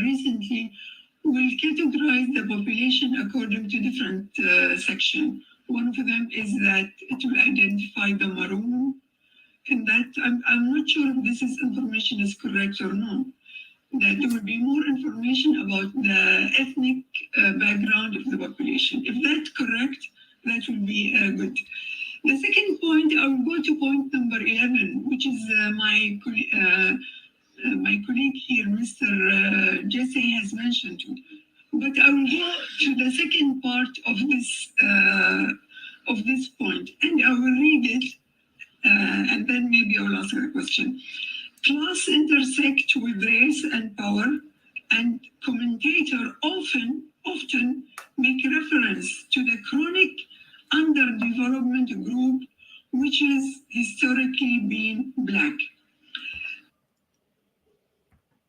recently will categorize the population according to different sections. One of them is that it will identify the Maroon, and that I'm not sure if this information is correct or not. That there will be more information about the ethnic background of the population. If that's correct, that will be good. The second point, I will go to point number 11, which is my colleague here, Mr. Jesse, has mentioned. But I will go to the second part of this point, and I will read it, and then maybe I will ask a question. Class intersect with race and power, and commentators often make reference to the chronic underdevelopment group, which has historically been black.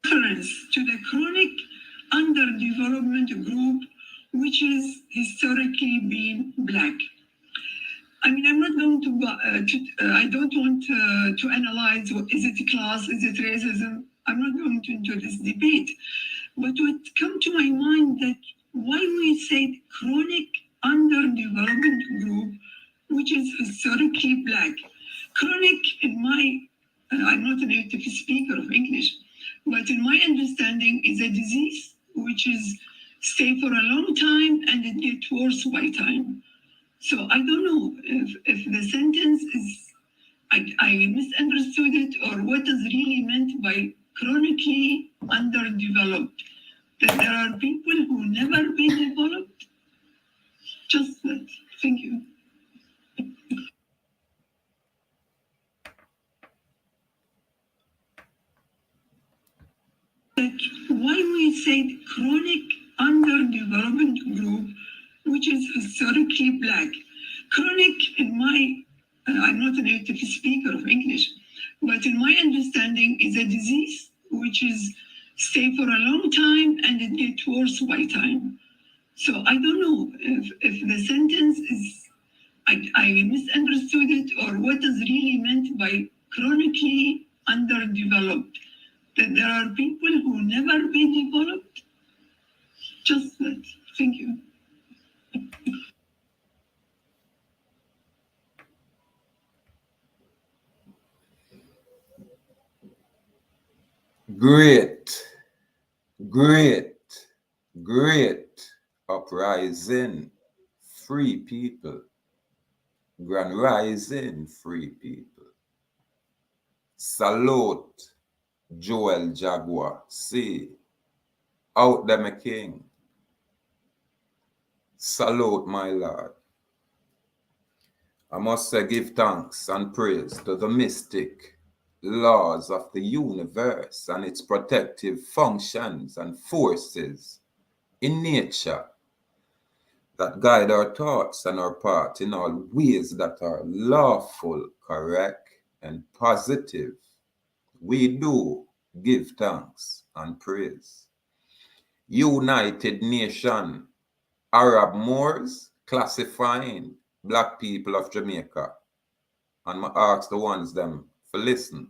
Reference to the chronic underdevelopment group, which has historically been black. I mean, I'm not going to, I don't want to analyze, is it class, is it racism? I'm not going into this debate. But what come to my mind that why we say chronic underdevelopment group, which is historically black. Chronic, in my, I'm not a native speaker of English, but in my understanding is a disease which is stay for a long time and it gets worse by time. So I don't know if the sentence is, I misunderstood it, or what is really meant by chronically underdeveloped. That there are people who never been developed. Just that. Thank you. That why we say chronic underdevelopment group, which is historically black. Chronic, in my, I'm not a native speaker of English, but in my understanding is a disease which is stay for a long time and it gets worse by time. So I don't know if the sentence is, I misunderstood it, or what is really meant by chronically underdeveloped. That there are people who never been developed. Just that. Thank you. Great uprising, free people, grand rising, free people. Salute, Joel Jaguar, see, out them a king. Salute, my Lord. I must say, give thanks and praise to the mystic laws of the universe and its protective functions and forces in nature that guide our thoughts and our path in all ways that are lawful, correct, and positive. We do give thanks and praise. United Nation, Arab Moors classifying black people of Jamaica. And I ask the ones them for listen.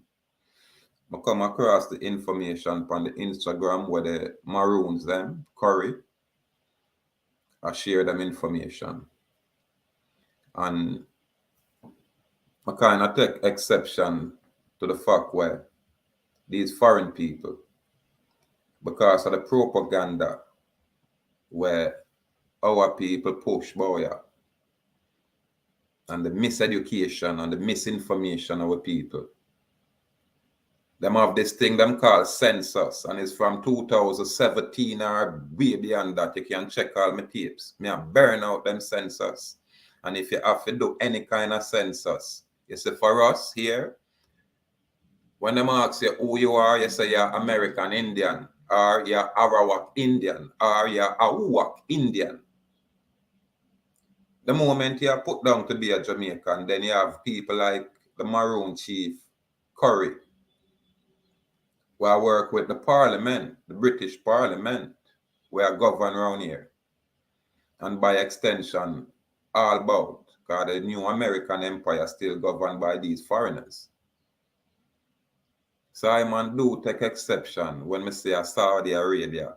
I come across the information on the Instagram where the Maroons them, Curry. I share them information. And I kind of take exception to the fact where these foreign people, because of the propaganda where our people push boy and the miseducation and the misinformation of our people. Them have this thing them called census, and it's from 2017 or way beyond that. You can check all my tapes. Me have burn out them census. And if you have to do any kind of census, you see for us here, when them ask you who you are, you say you're American Indian, or you're Arawak Indian, or you're Ahuuahkhuu Indian. The moment you are put down to be a Jamaican, then you have people like the Maroon Chief, Curry, who I work with the Parliament, the British Parliament, where I govern around here. And by extension, all about, because the new American empire is still governed by these foreigners. So I man do take exception when me say Saudi Arabia.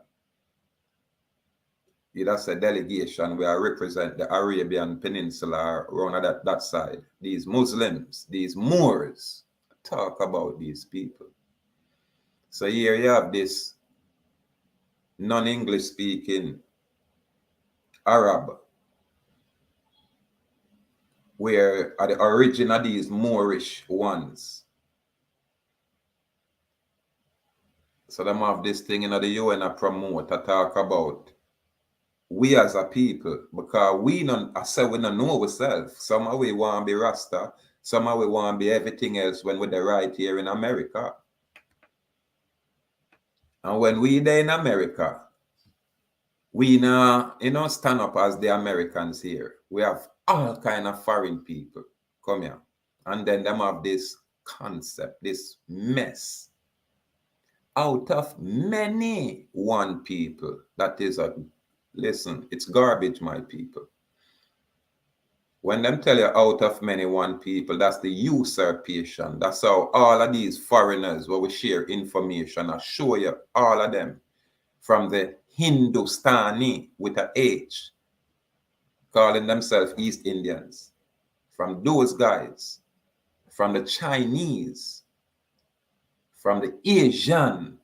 That's a delegation where I represent the Arabian Peninsula around that side. These Muslims, these Moors, talk about these people. So here you have this non-English speaking Arab, where are the origin of these Moorish ones. So them have this thing in the UN I promote, I talk about we as a people, because we don't, I say we don't know ourselves. Somehow we want to be Rasta, somehow we want to be everything else when we're right here in America. And when we there in America, we now, stand up as the Americans here. We have all kind of foreign people come here. And then them have this concept, this mess. Out of many one people, that is listen, it's garbage, my people. When them tell you out of many one people, that's the usurpation. That's how all of these foreigners where we share information, I show you all of them from the Hindustani with a H, calling themselves East Indians, from those guys, from the Chinese, from the Asian.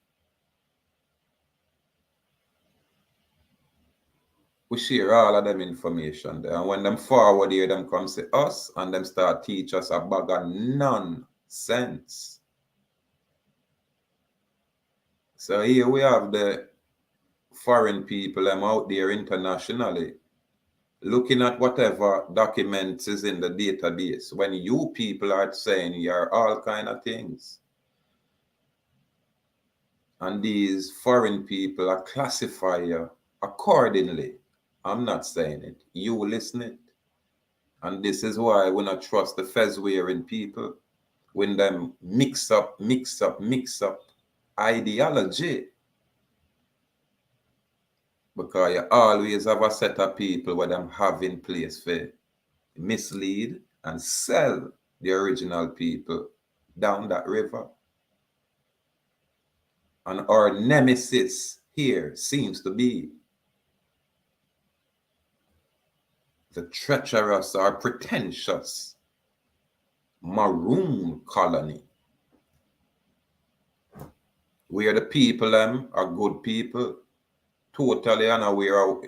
We share all of them information there. And when them forward here, them come say us and them start teach us a bag of nonsense. So here we have the foreign people them out there internationally looking at whatever documents is in the database when you people are saying you're all kind of things. And these foreign people are classify you accordingly. I'm not saying it. You listen it. And this is why we not trust the fez wearing people when them mix up ideology. Because you always have a set of people where them have in place for mislead and sell the original people down that river. And our nemesis here seems to be the treacherous or pretentious Maroon colony, where the people them are good people, totally unaware of,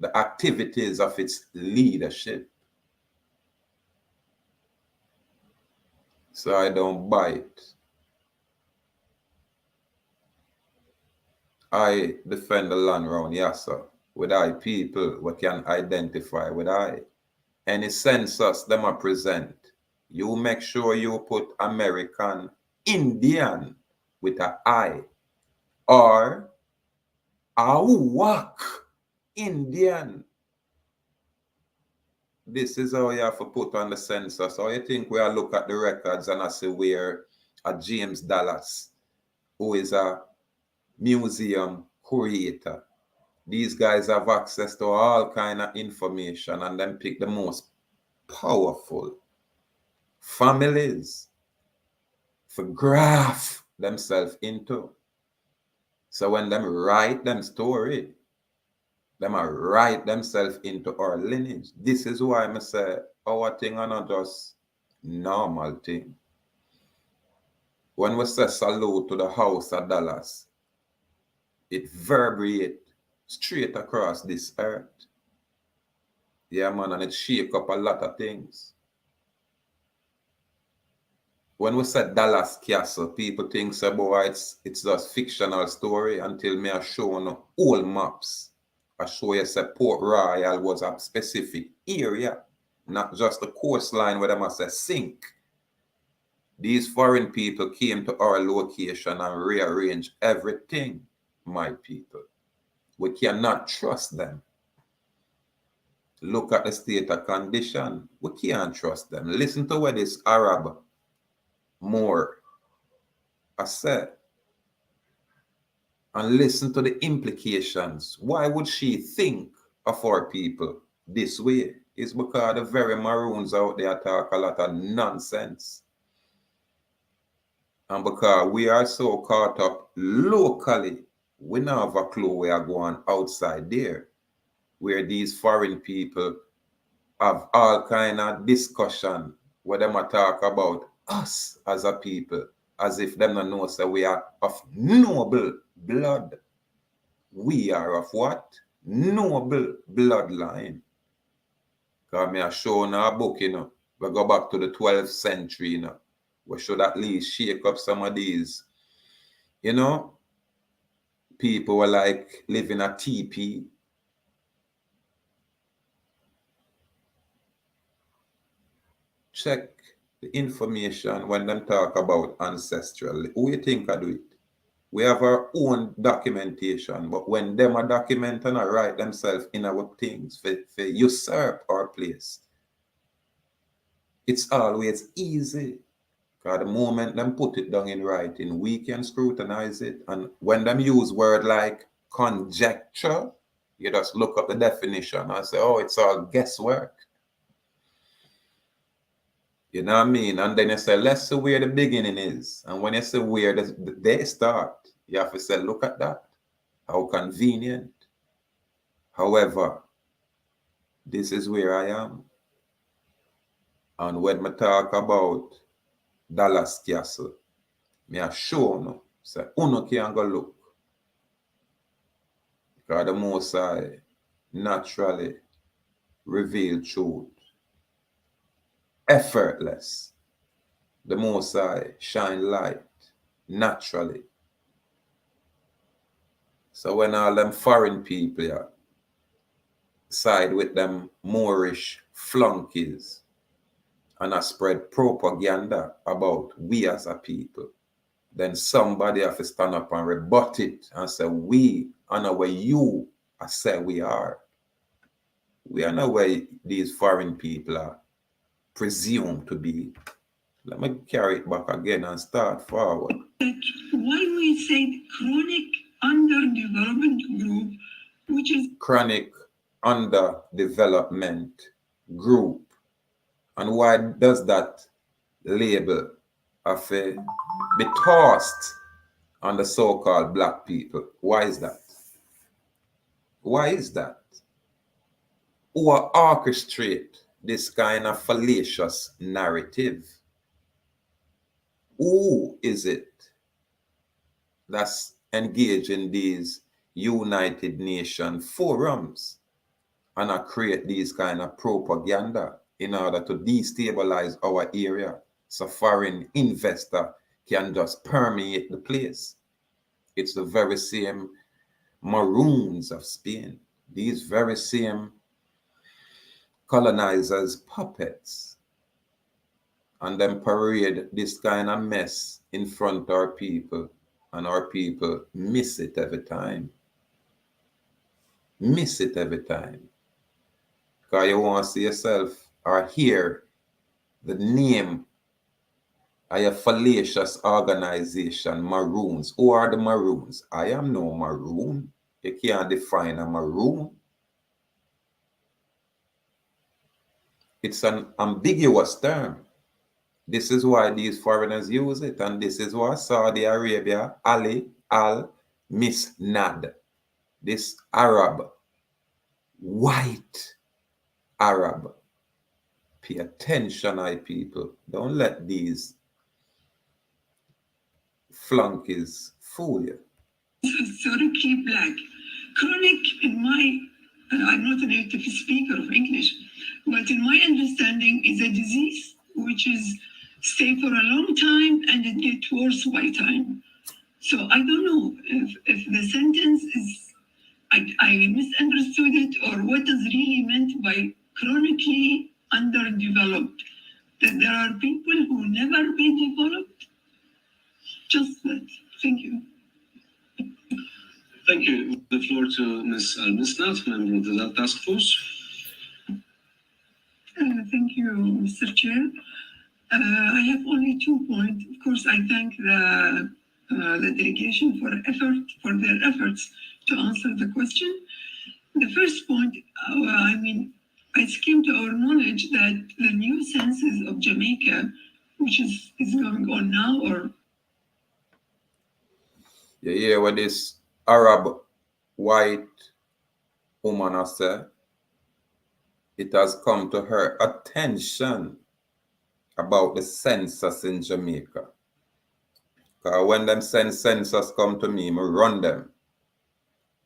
the activities of its leadership. So I don't buy it. I defend the land round Yassa with I people we can identify with I. Any census them are present, you make sure you put American Indian with a I or ahuuahkhuu Indian. This is how you have to put on the census. How you think we look at the records and I say where a James Dallas, who is a museum curator. These guys have access to all kind of information and then pick the most powerful families for graph themselves into. So when them write them story, them are write themselves into our lineage. This is why I say our thing are not just normal thing. When we say salute to the house of Dallas, it vibrates straight across this earth. Yeah, man, and it shake up a lot of things. When we say Dallas Castle, people think say, boy, it's just fictional story until me are showing old maps. I show you say Port Royal was a specific area, not just the coastline where they must say sink. These foreign people came to our location and rearranged everything, my people. We cannot trust them. Look at the state of condition. We can't trust them. Listen to what this Arab Moor has said. And listen to the implications. Why would she think of our people this way? It's because the very Maroons out there talk a lot of nonsense. And because we are so caught up locally, we don't have a clue we are going outside there, where these foreign people have all kind of discussion where them a talk about us as a people, as if them not know so we are of noble blood. We are of what? Noble bloodline. Because me a show in a book, we go back to the 12th century, we should at least shake up some of these, people were like living a teepee. Check the information when them talk about ancestral. Who you think I do it? We have our own documentation, but when them are document and write themselves in our things for usurp our place, it's always easy. Because the moment them put it down in writing, we can scrutinize it. And when them use word like conjecture, you just look up the definition and say, oh, it's all guesswork. You know what I mean? And then you say, let's see where the beginning is. And when you say where they start, you have to say, look at that. How convenient. However, this is where I am. And when I talk about Dallas Castle, me a show no. Say, uno can go look. Because the Most High naturally reveal truth. Effortless. The Most High shine light naturally. So when all them foreign people side with them Moorish flunkies and I spread propaganda about we as a people, then somebody have to stand up and rebut it and say, we are not where you say we are. We are not where these foreign people are presumed to be. Let me carry it back again and start forward. Why we say chronic underdevelopment group, which is chronic underdevelopment group. And why does that label have to be tossed on the so-called black people? Why is that? Why is that? Who orchestrate this kind of fallacious narrative? Who is it that's engaged in these United Nations forums and create these kind of propaganda in order to destabilize our area so foreign investor can just permeate the place? It's the very same Maroons of Spain, these very same colonizers' puppets, and then parade this kind of mess in front of our people, and our people miss it every time. Miss it every time. Because you want to see yourself or hear the name of a fallacious organization, Maroons. Who are the Maroons? I am no Maroon. You can't define a Maroon. It's an ambiguous term. This is why these foreigners use it, and this is why Saudi Arabia, Ali al-Misnad, this Arab, white Arab. Pay attention, I people. Don't let these flunkies fool you. historically black. Chronic, in my, I'm not a native speaker of English, but in my understanding, is a disease which is stay for a long time and it gets worse by time. So I don't know if the sentence is, I misunderstood it, or what is really meant by chronically underdeveloped. That there are people who never be developed. Just that. Thank you. Thank you. The floor to Ms. Al-Misnat, member of the task force. Thank you, Mr. Chair. I have only 2 points. Of course, I thank the delegation for their efforts to answer the question. The first point, it came to our knowledge that the new census of Jamaica, which is going on now, or You hear what this Arab white woman has said? It has come to her attention about the census in Jamaica. Because when them send census come to me, I run them.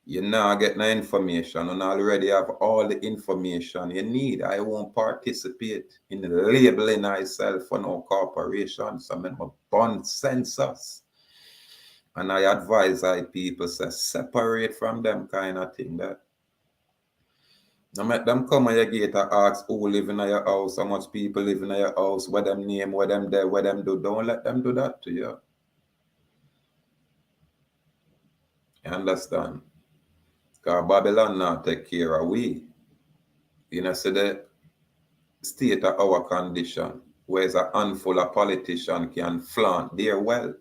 You now get no information and already have all the information you need. I won't participate in labeling myself for no corporation. So I'm born census. And I advise people say separate from them kind of thing that. Now make them come at your gate and ask who live in your house, how much people live in your house, what them name, what them there, what them do. Don't let them do that to you. You understand? Because Babylon now take care of we. You know, see the state of our condition, whereas a handful of politicians can flaunt their wealth.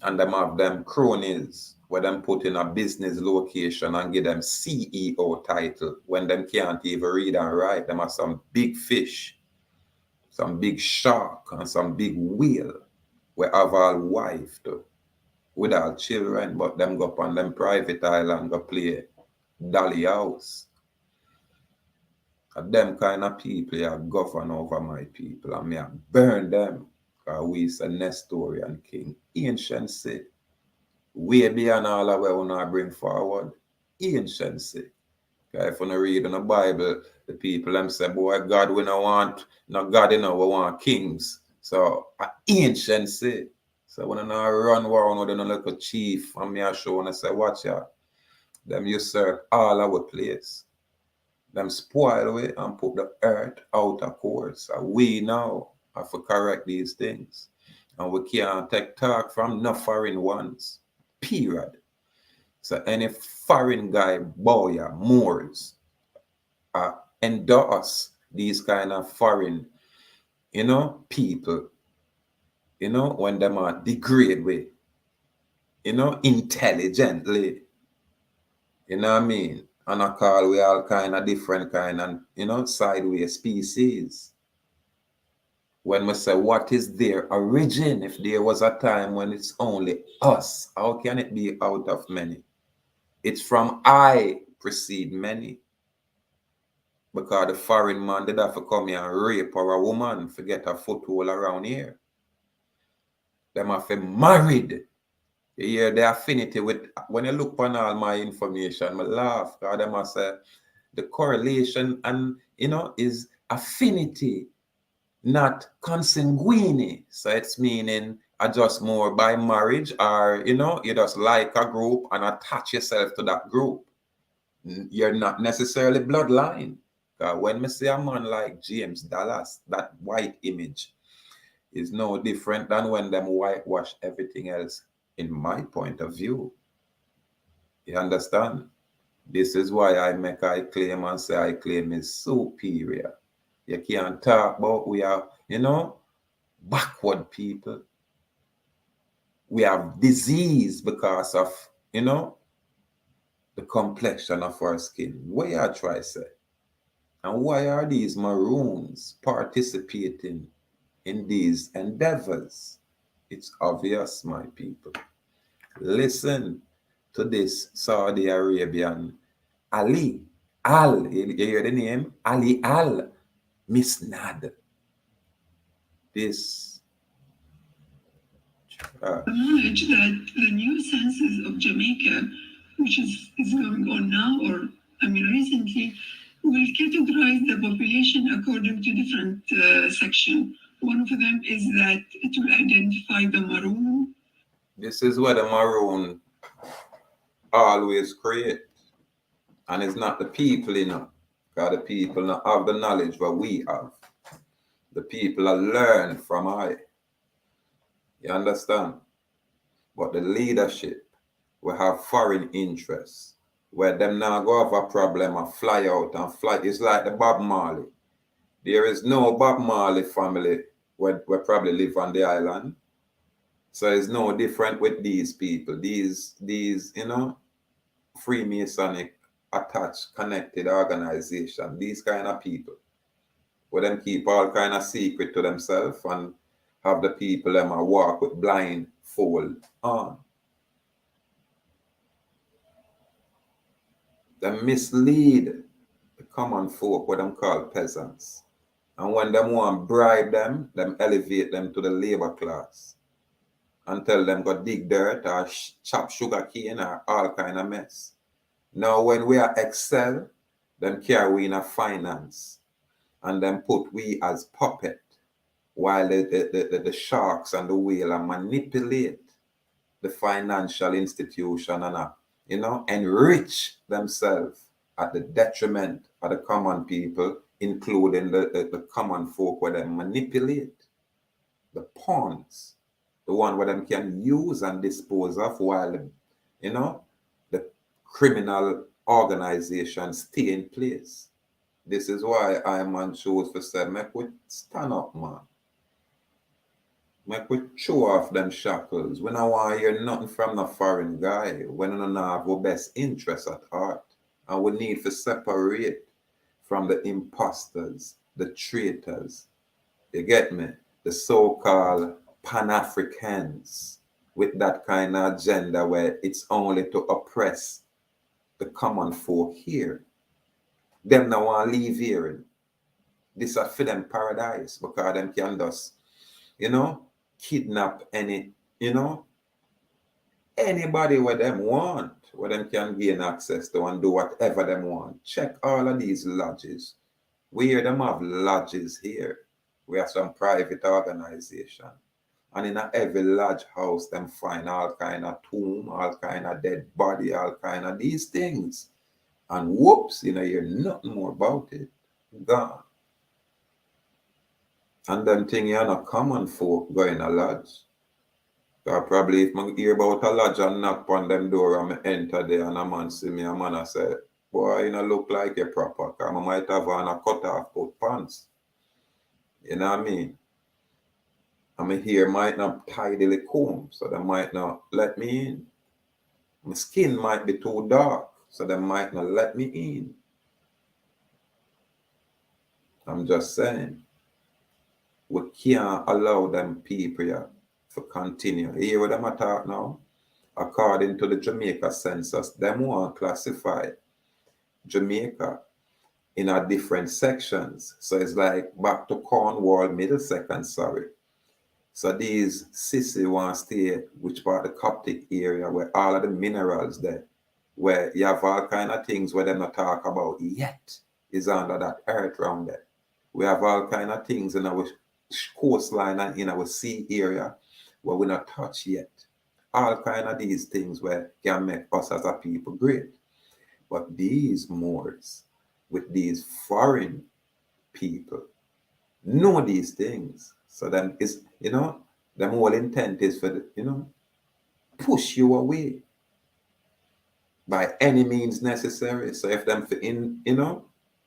And them have them cronies where them put in a business location and give them CEO title when them can't even read and write. Them have some big fish, some big shark, and some big whale where have all wife too, without children, but them go up on them private island go play dolly house. And them kind of people are govern over my people, and me I burn them. Because we is a Nestorian king, anciency. Way beyond all of what we want to bring forward. Anciency. Because if you read in the Bible, the people them say, boy, God we don't want, no God, we want kings. So, anciency. So when I run war with a little chief, and me I show and I say, watch out. Them usurp all our place. Them spoil away and put the earth out of course. And we now have to correct these things. And we can't take talk from no foreign ones. Period. So any foreign guy, boy, Moors, endorse these kind of foreign, people, when them are degrade with, intelligently. You know what I mean? And I call we all kind of different kind and, sideways species. When we say what is their origin, if there was a time when it's only us, how can it be out of many? It's from I precede many. Because the foreign man did have to come here and rape or a woman to get a foothold around here. Them have to married. You hear the affinity with, when you look on all my information, I laugh. Because them have say the correlation and, is affinity, not consanguine. So it's meaning just more by marriage or, you just like a group and attach yourself to that group. You're not necessarily bloodline. When we see a man like James Dallas, that white image is no different than when them whitewash everything else, in my point of view. You understand? This is why I make I claim and say I claim is superior. You can't talk about we are, backward people. We have disease because of, the complexion of our skin. What you try to say? And why are these Maroons participating in these endeavors? It's obvious, my people. Listen to this Saudi Arabian Ali Al. You hear the name? Ali Al Misnad. This acknowledge that the new census of Jamaica, which is going on now, recently, will categorize the population according to different sections. One of them is that it will identify the Maroon. This is what the Maroon always create. And it's not the people, because the people not have the knowledge what we have. The people are learned from I. You understand? But the leadership will have foreign interests, where them now go have a problem and fly out and fly. It's like the Bob Marley. There is no Bob Marley family where probably live on the island. So it's no different with these people. These Freemasonic attached, connected organization. These kind of people. Where them keep all kind of secret to themselves and have the people them walk with blind fold on. They mislead the common folk, what them call peasants. And when them want bribe them elevate them to the labor class and tell them go dig dirt or chop sugar cane or all kind of mess. Now when we are excel, them carry we in a finance and then put we as puppet while the sharks and the whale are manipulate the financial institution and enrich themselves at the detriment of the common people, including the common folk where they manipulate the pawns, the one where them can use and dispose of while the criminal organization stay in place. This is why I man chose to say, make we stand up, man. Make we show off them shackles. We don't want to hear nothing from the foreign guy. We don't have our best interest at heart. And we need to separate from the imposters, the traitors. You get me? The so-called Pan-Africans with that kind of agenda where it's only to oppress the common folk here. Them now want to leave here. This is for them paradise because them can just, kidnap anybody where them want, where them can gain access to and do whatever them want. Check all of these lodges. We hear them have lodges here. We have some private organization. And in every lodge house, them find all kind of tomb, all kind of dead body, all kind of these things. And whoops, you hear nothing more about it. Gone. And them thing you're not common folk going a lodge. So probably if I hear about a lodge and knock on them door and I enter there and a man see me, a man I say, boy, you don't look like a proper, because I might have on a cut off both pants. You know what I mean? And my hair might not tidily comb, so they might not let me in. My skin might be too dark, so they might not let me in. I'm just saying. We can't allow them people here to continue. You hear what them talk now? According to the Jamaica census, them want to classify Jamaica in a different sections. So it's like back to Cornwall, Middlesex, and Surrey. So these sissy want to stay, which part of the Coptic area where all of the minerals there, where you have all kind of things where them not talk about yet is under that earth around there. We have all kind of things in our coastline and in our sea area where we're not touched yet. All kind of these things where can make us as a people great. But these Moors with these foreign people know these things. So then is them whole intent is for push you away by any means necessary. So if them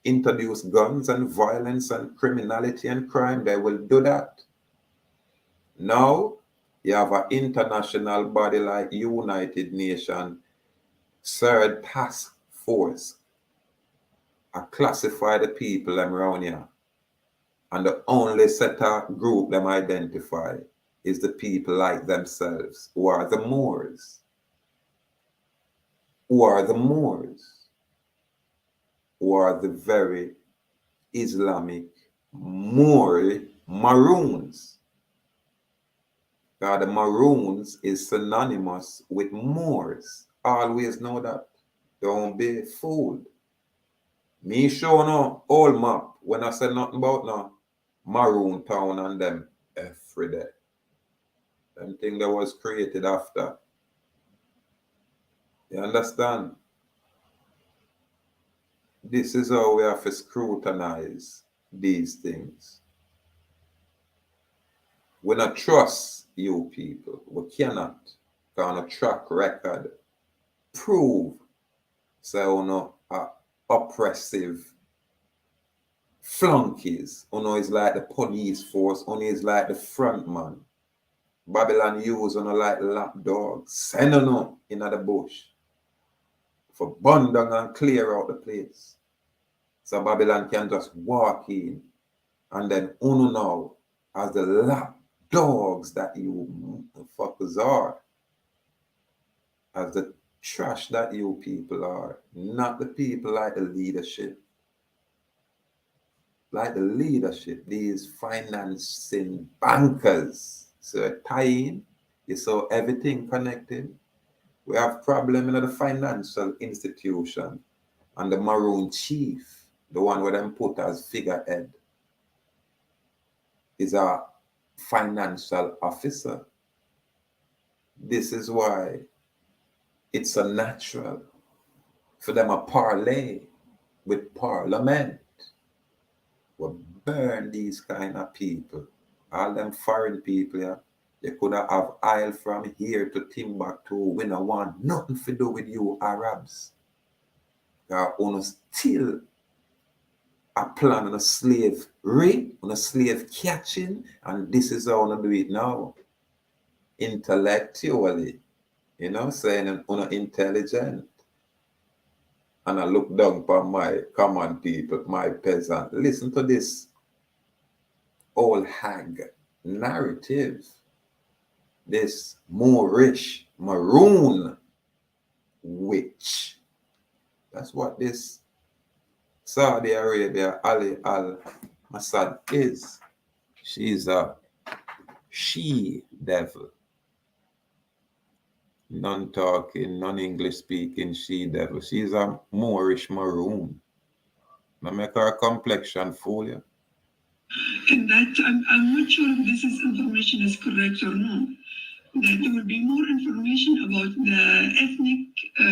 introduce guns and violence and criminality and crime, they will do that. Now you have an international body like United Nations Third Task Force. I classify the people them around here. And the only set of group them identify is the people like themselves, who are the Moors. Who are the Moors? Who are the very Islamic Maroons. The Maroons is synonymous with Moors. Always know that. Don't be fooled. Me show no old map when I say nothing about no Maroon Town and them every day. Them thing that was created after. You understand? This is how we have to scrutinize these things. We not trust you people. We cannot. On a track record prove so oppressive flunkies. Is like the police force. Is like the front man. Babylon use like lap dogs. Send in the bush for burn down and clear out the place. So Babylon can just walk in and then now as the lap dogs that you fuckers are, as the trash that you people are, not the people like the leadership. Like the leadership, these financing bankers, so tying, you saw everything connected. We have problem in the financial institution and the Maroon chief, the one where them put as figurehead, is a financial officer. This is why it's so natural for them to parlay with parliament. Will burn these kind of people. All them foreign people, yeah, they could have oil from here to Timbuktu. We don't want nothing to do with you Arabs. You want still a plan on a slave rape, on a slave catching, and this is how we do it now. Intellectually, saying on intelligent. And I look down upon my common people, my peasant. Listen to this old hag narrative, this Moorish maroon witch. That's what this Saudi Arabia Ali al-Masad is. She's a she-devil. Non-talking, non-English speaking she-devil. She's a Moorish maroon. Now make her complexion fool you. And that I'm not sure if this information is correct or not. That there will be more information about the ethnic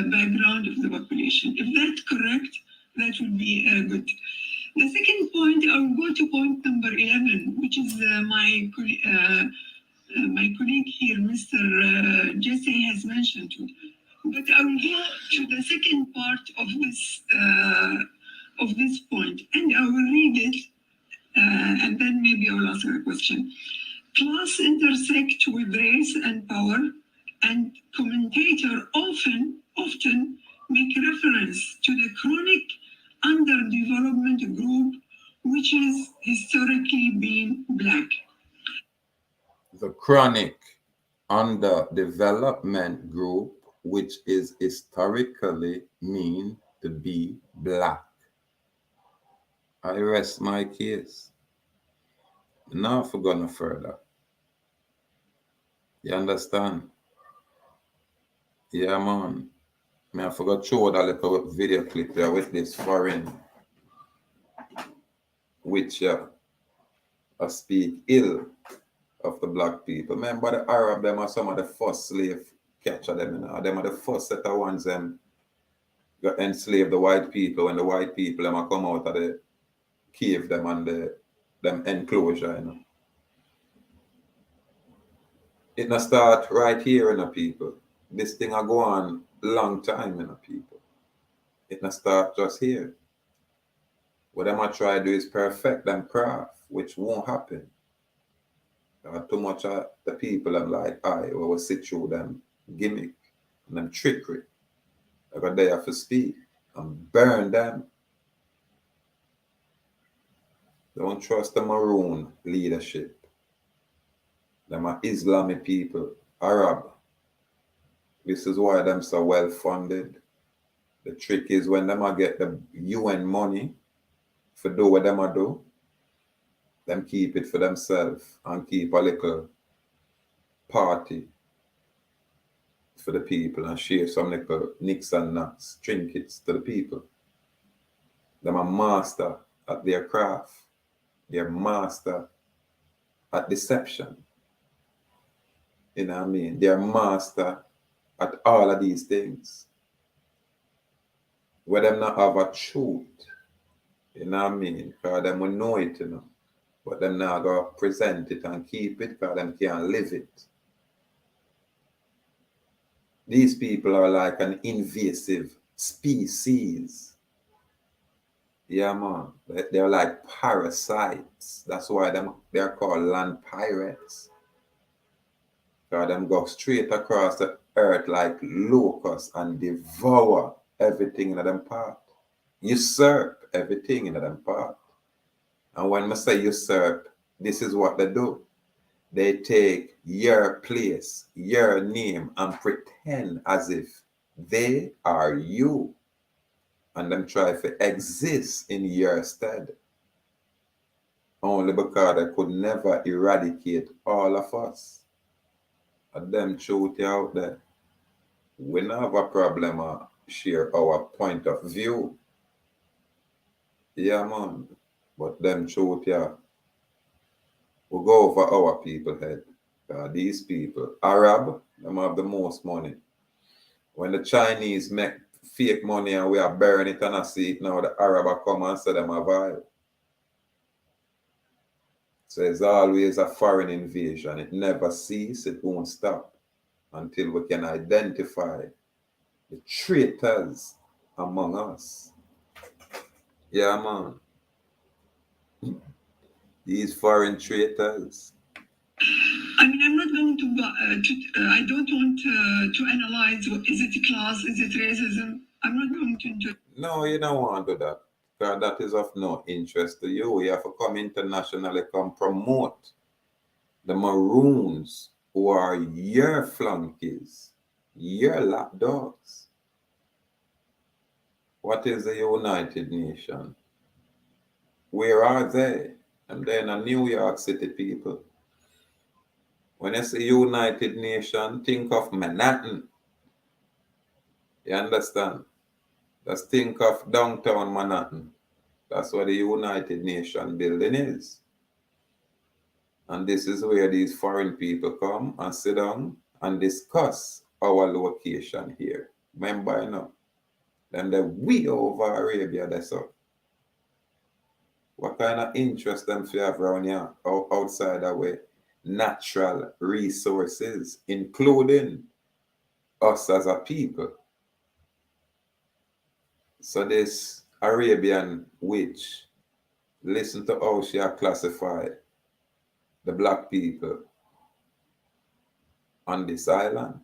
background of the population. If that's correct, that would be good. The second point, I will go to point number 11, which is my colleague here, Mr. Jesse, has mentioned to. But I will go to the second part of this point, and I will read it, and then maybe I will ask a question. Class intersect with race and power, and commentator often make reference to the chronic underdevelopment group, which is historically been black. The chronic underdevelopment group, which is historically mean to be black. I rest my case. Now for going no further. You understand? Yeah, man. I forgot to show that little video clip there with this foreign which speak ill of the black people. Remember the Arab, them are some of the first slave catcher them, them are the first set of ones them got enslaved the white people when the white people them come out of the cave them and them enclosure, It not start right here in the people. This thing a go on long time in the people. It not start just here. What them a try to do is perfect them craft, which won't happen. Too much of the people them like I will sit through them gimmick and them trickery. Like they have to speak and burn them. Don't trust the Maroon leadership. Them are Islamic people, Arab. This is why them so well funded. The trick is when them a get the UN money for do what them a do, them keep it for themselves and keep a little party for the people and share some little nicks and nuts, trinkets to the people. Them a master at their craft. They're master at deception. You know what I mean? They're master at all of these things. Where them not have a truth. You know what I mean? Because them will know it, But them not go present it and keep it because them can't live it. These people are like an invasive species. Yeah, man. They're like parasites. That's why they're called land pirates. Because them go straight across the earth like locusts and devour everything in them part. Usurp everything in them part. And when I say usurp, this is what they do. They take your place, your name, and pretend as if they are you. And them try to exist in your stead. Only because they could never eradicate all of us. And them truth out there. We don't have a problem share our point of view. Yeah, man. But them truth, yeah, we go over our people head. These people, Arab, them have the most money. When the Chinese make fake money and we are burning it and I see it now, the Arab are come and say them a vibe. So it's always a foreign invasion. It never ceases, it won't stop until we can identify the traitors among us. Yeah, man. These foreign traitors. I mean, I'm not going to I don't want to analyze, is it class, is it racism? I'm not going to do. No, you don't want to do that. Because that is of no interest to you. You have to come internationally, come promote the Maroons who are your flunkies, your lapdogs. What is the United Nations? Where are they? And then a New York City people. When I say United Nations, think of Manhattan. You understand? Just think of downtown Manhattan. That's what the United Nations building is. And this is where these foreign people come and sit down and discuss our location here. Remember, you know, then they're way over Arabia, that's all. What kind of interest them you have around here outside our natural resources, including us as a people? So this Arabian witch, listen to how she are classified the black people on this island.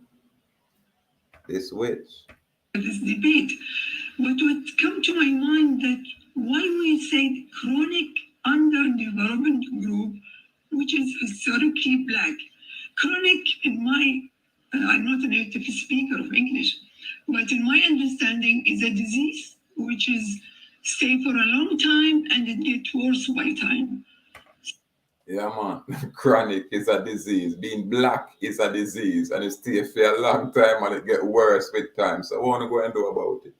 This witch. This debate, but what come to my mind that why we say chronic underdevelopment group, which is historically black. Chronic, in my, I'm not a native speaker of English, but in my understanding, is a disease which is stay for a long time and it gets worse by time. Yeah, man. Chronic is a disease. Being black is a disease, and it stays for a long time and it get worse with time. So what want to go and do about it?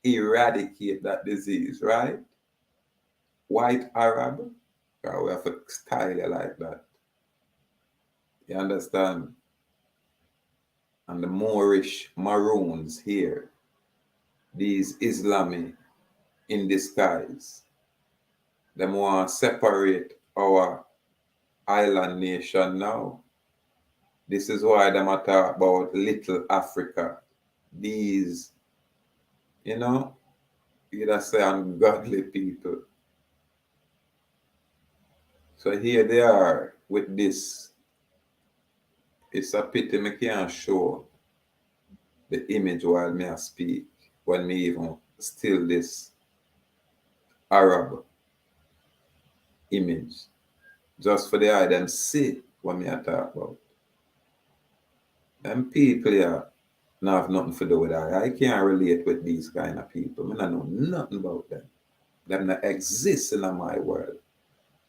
Eradicate that disease, right? White Arab, because we have to style it like that. You understand? And the Moorish Maroons here, these Islamic in disguise, them want to separate our island nation now. This is why them are talk about little Africa. These, you know, you just say ungodly people. So here they are with this. It's a pity me can't show the image while me I speak, when me even still this Arab image. Just for the eye them see what me I talk about. Them people here not have nothing to do with that. I can't relate with these kind of people. I don't know nothing about them. Them not exist in my world.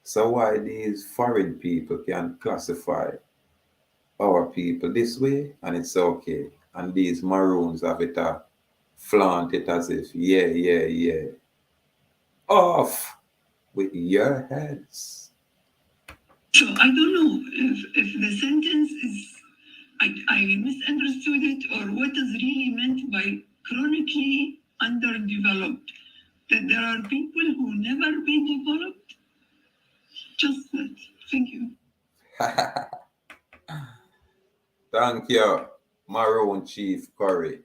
So why these foreign people can classify our people this way and it's okay. And these Maroons have it flaunt it as if, yeah. Off with your heads. So I don't know if the sentence is, I misunderstood it, or what is really meant by chronically underdeveloped. That there are people who never be developed. Just that. Thank you. Thank you, Maroon Chief Curry.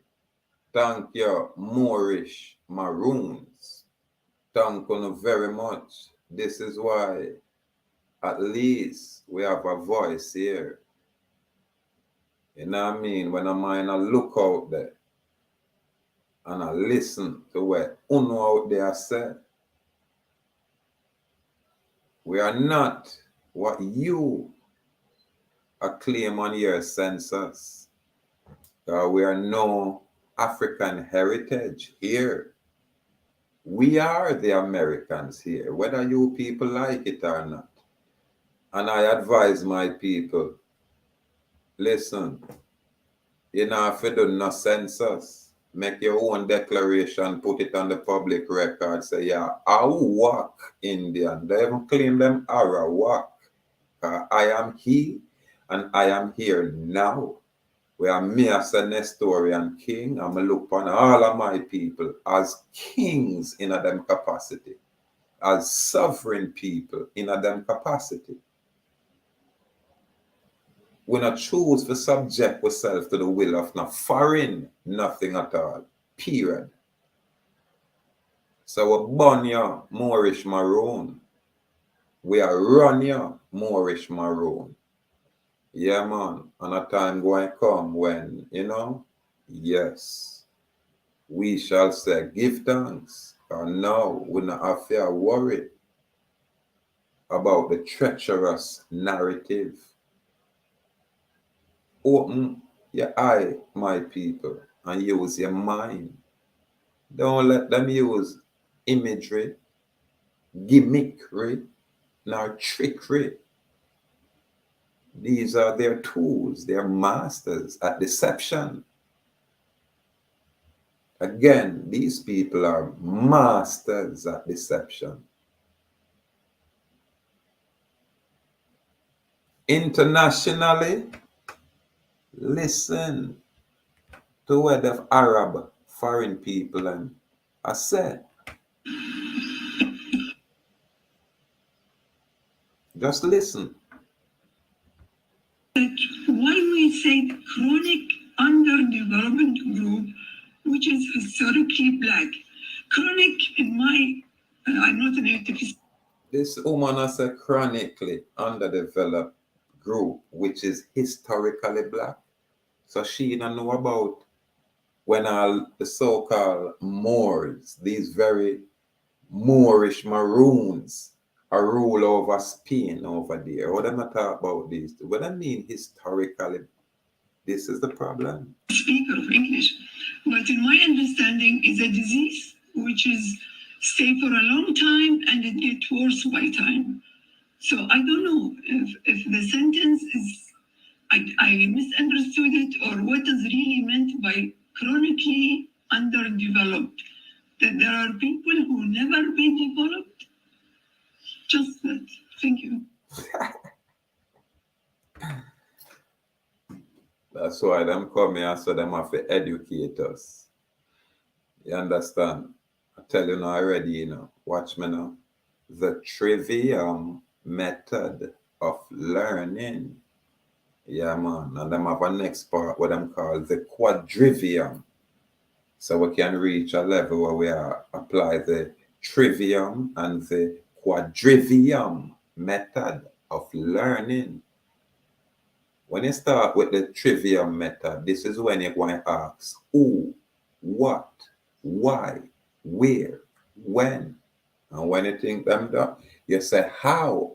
Thank you, Moorish Maroons. Thank you very much. This is why at least we have a voice here. You know what I mean? When a man look out there and I listen to what Uno out there said. We are not what you claim on your census. We are no African heritage here. We are the Americans here, whether you people like it or not. And I advise my people, listen, you know, if you do no census, make your own declaration, put it on the public record, say, yeah, ahuuahkhuu Indian. They even claim them arawak. I am he and I am here now. We are me as a Nestorian king. I'm look upon all of my people as kings in a them capacity, as sovereign people in a them capacity. We not choose to subject ourselves to the will of no foreign, nothing at all. Period. So we burn you, Moorish Maroon. We are run you, Moorish Maroon. Yeah, man. And a time going come when, you know, yes, we shall say, give thanks. And now we not have to worry about the treacherous narrative. Open your eye, my people, and use your mind. Don't let them use imagery, gimmickry, nor trickery. These are their tools, their masters at deception. Again, these people are masters at deception. Internationally, listen to what the Arab foreign people are said. Just listen. That why we say chronic underdevelopment group, which is historically black. Chronic, in my, I'm not a native. This woman is a chronically underdeveloped group, which is historically black. So she don't know about when all the so-called Moors, these very Moorish Maroons, are rule over Spain over there. What am I talk about this? What I mean historically, this is the problem. Speaker of English, but in my understanding, is a disease which is stay for a long time and it gets worse by time. So I don't know if the sentence is I misunderstood it or what is really meant by chronically underdeveloped. That there are people who never be developed. Just that. Thank you. That's why them come here so them have to educate us. You understand? I tell you now already, you know. Watch me now. The trivium method of learning. Yeah, man. And them have a next part what them call the quadrivium. So we can reach a level where we apply the trivium and the quadrivium method of learning. When you start with the trivium method, this is when you're going to ask who, what, why, where, when. And when you think them done, you say how.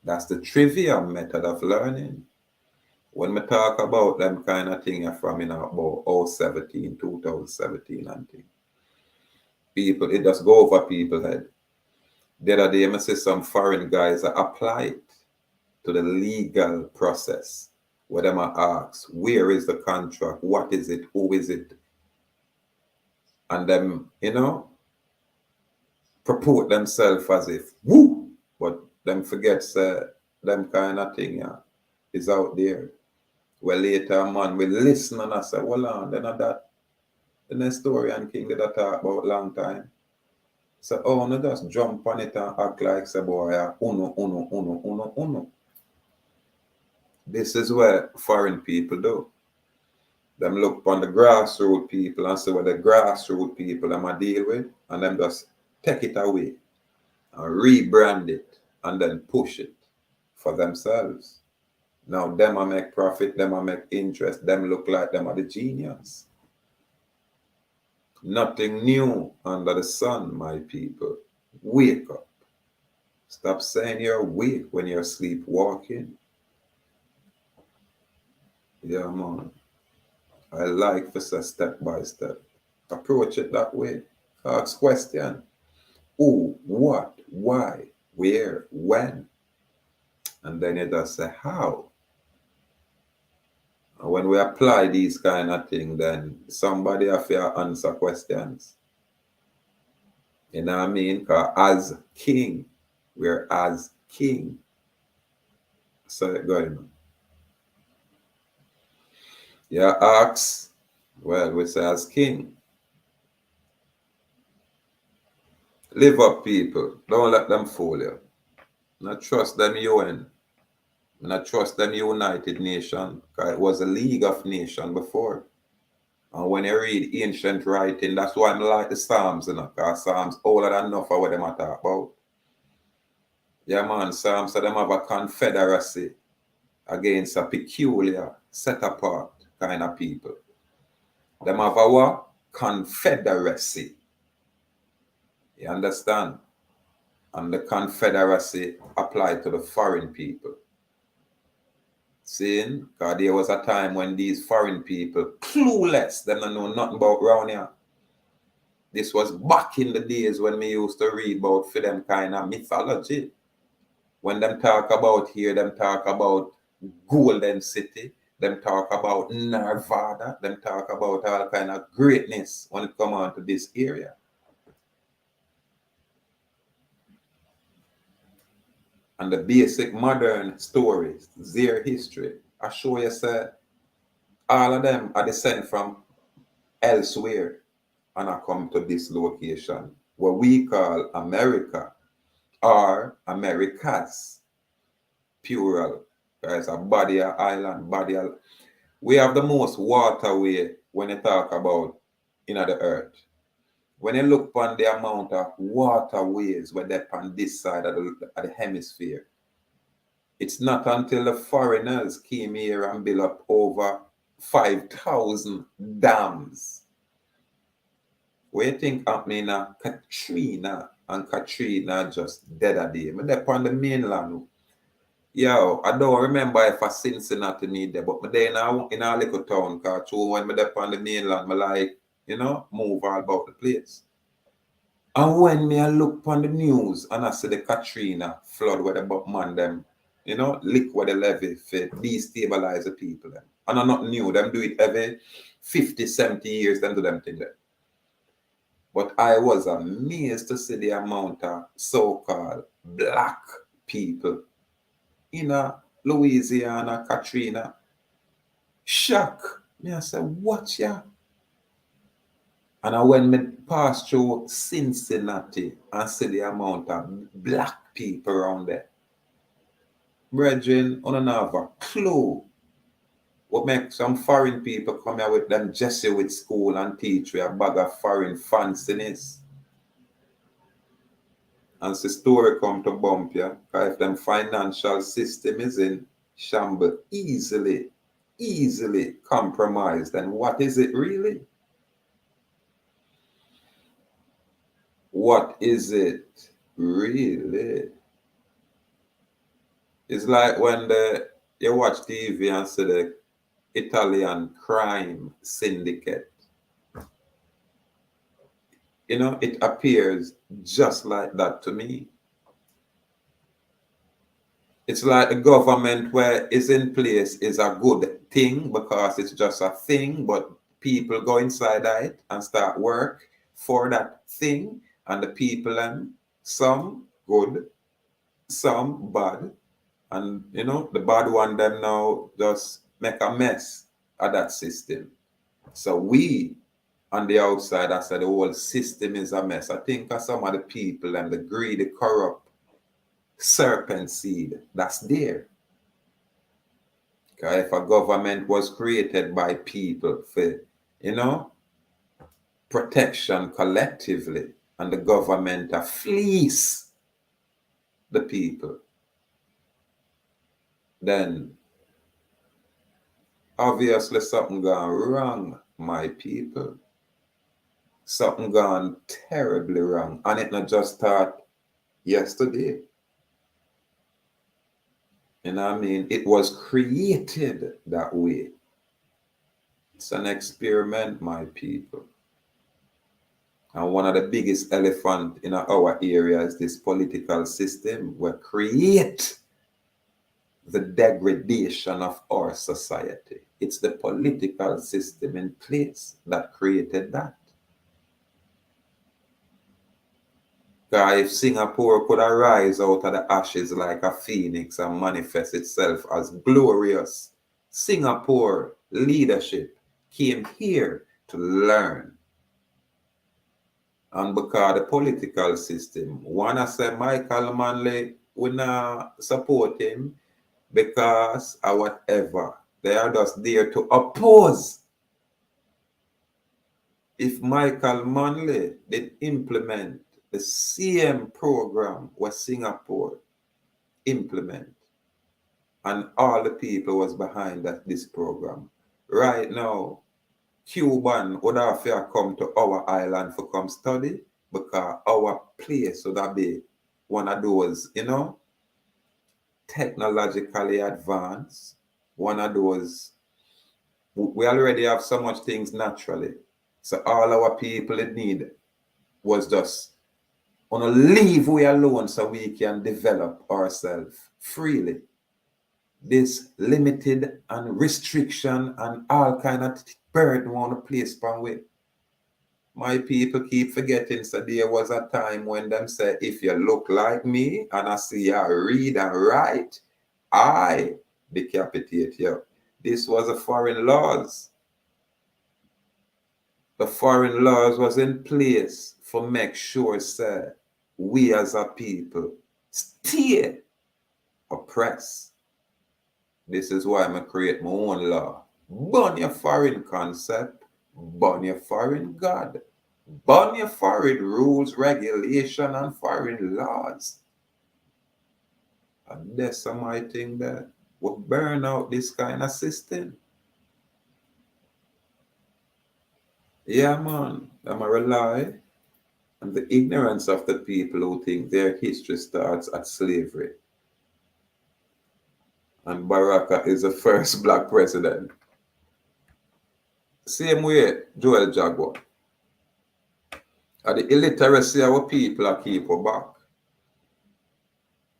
That's the trivium method of learning. When we talk about them kind of thing from about 2017 and thing. People, it just go over people's head. The other day, I see some foreign guys apply it to the legal process. Where them ask, where is the contract? What is it? Who is it? And them, you know, purport themselves as if, woo! But them forgets them kind of thing is out there. Well, later, man, we listen and I say, well, on, then that, the Nestorian king did that talk about long time. So, oh, no, just jump on it and act like, say, boy, uno. This is what foreign people do. Them look upon the grassroots people and see what the grassroots people them a deal with, and them just take it away and rebrand it and then push it for themselves. Now them a make profit, them a make interest, them look like them are the genius. Nothing new under the sun, my people. Wake up. Stop saying you're weak when you're sleepwalking. Yeah, man. I like to say step by step. Approach it that way. Ask question. Who, what, why, where, when. And then you just say how. And when we apply these kind of things, then somebody have to answer questions. You know what I mean? Because as king, we're as king. So it going on. Yeah, ask. Well, we say as king. Live up, people. Don't let them fool you. Not trust them UN. Not trust them United Nations. Because it was a League of Nations before. And when you read ancient writing, that's why I like the Psalms, you know, because Psalms older than enough of what them are talk about. Yeah, man, Psalms, so them have a confederacy against a peculiar, set apart kind of people. Them have a what? Confederacy. You understand? And the confederacy apply to the foreign people. Seeing? Because there was a time when these foreign people, clueless, they don't know nothing about round here. This was back in the days when we used to read about for them kind of mythology. When them talk about here, them talk about Golden City, them talk about Nevada, them talk about all kind of greatness when it come on to this area. And the basic modern stories, their history, I show you, say, all of them are descent from elsewhere and I come to this location, what we call America or Americas, plural. There's a body of island, body of... We have the most waterway when you talk about the earth. When you look on the amount of waterways where they're on this side of the hemisphere, it's not until the foreigners came here and built up over 5,000 dams. What you think happening now? Katrina and Katrina just dead a day. But they're on the mainland. Yo, I don't remember if I Cincinnati need there, but me there in a little town, because when me there on the mainland, me like, move all about the place. And when me I look on the news and I see the Katrina flood where the man them, lick where the levee for destabilize the people them. And I'm not new, them do it every 50, 70 years, them do them thing there. But I was amazed to see the amount of so-called black people in Louisiana, Katrina. Shock. Me I say, what ya? And when me pass through Cincinnati and see the amount of black people around there, brethren, I don't have a clue what make some foreign people come here with them Jesuit school and teach you a bag of foreign fanciness. And the story come to bump you, because if them financial system is in shambles, easily compromised, then what is it really? What is it really? It's like when you watch TV and see the Italian crime syndicate. It appears just like that to me. It's like the government where is in place is a good thing because it's just a thing, but people go inside it and start work for that thing, and the people, some good, some bad, and the bad one them now just make a mess of that system. So we on the outside, I said the whole system is a mess. I think of some of the people and the greedy, corrupt serpent seed that's there. Because if a government was created by people for, protection collectively, and the government fleece the people, then obviously something gone wrong, my people. Something gone terribly wrong. And it not just start yesterday. You know what I mean? It was created that way. It's an experiment, my people. And one of the biggest elephant in our area is this political system where create the degradation of our society. It's the political system in place that created that. Because if Singapore could arise out of the ashes like a phoenix and manifest itself as glorious, Singapore leadership came here to learn. And because the political system, one I say Michael Manley, we not support him because or whatever. They are just there to oppose. If Michael Manley did implement the same program what Singapore implement, and all the people was behind this program, right now, Cuban would have to come to our island for come study because our place would have be one of those, technologically advanced, one of those, we already have so much things naturally. So all our people in need was just on to leave we alone so we can develop ourselves freely. This limited and restriction and all kind of burden want to place upon we. My people keep forgetting, so there was a time when them say, if you look like me and I see you read and write, I decapitate you. This was a foreign laws. The foreign laws was in place for make sure, sir, we as a people stay oppressed. This is why I create my own law. Burn your foreign concept, burn your foreign God, burn your foreign rules, regulation, and foreign laws. And that's my thing that will burn out this kind of system. Yeah, man, I'm a rely on the ignorance of the people who think their history starts at slavery. And Baraka is the first black president. Same way, Joel Jaguar. And the illiteracy of our people are keep us back.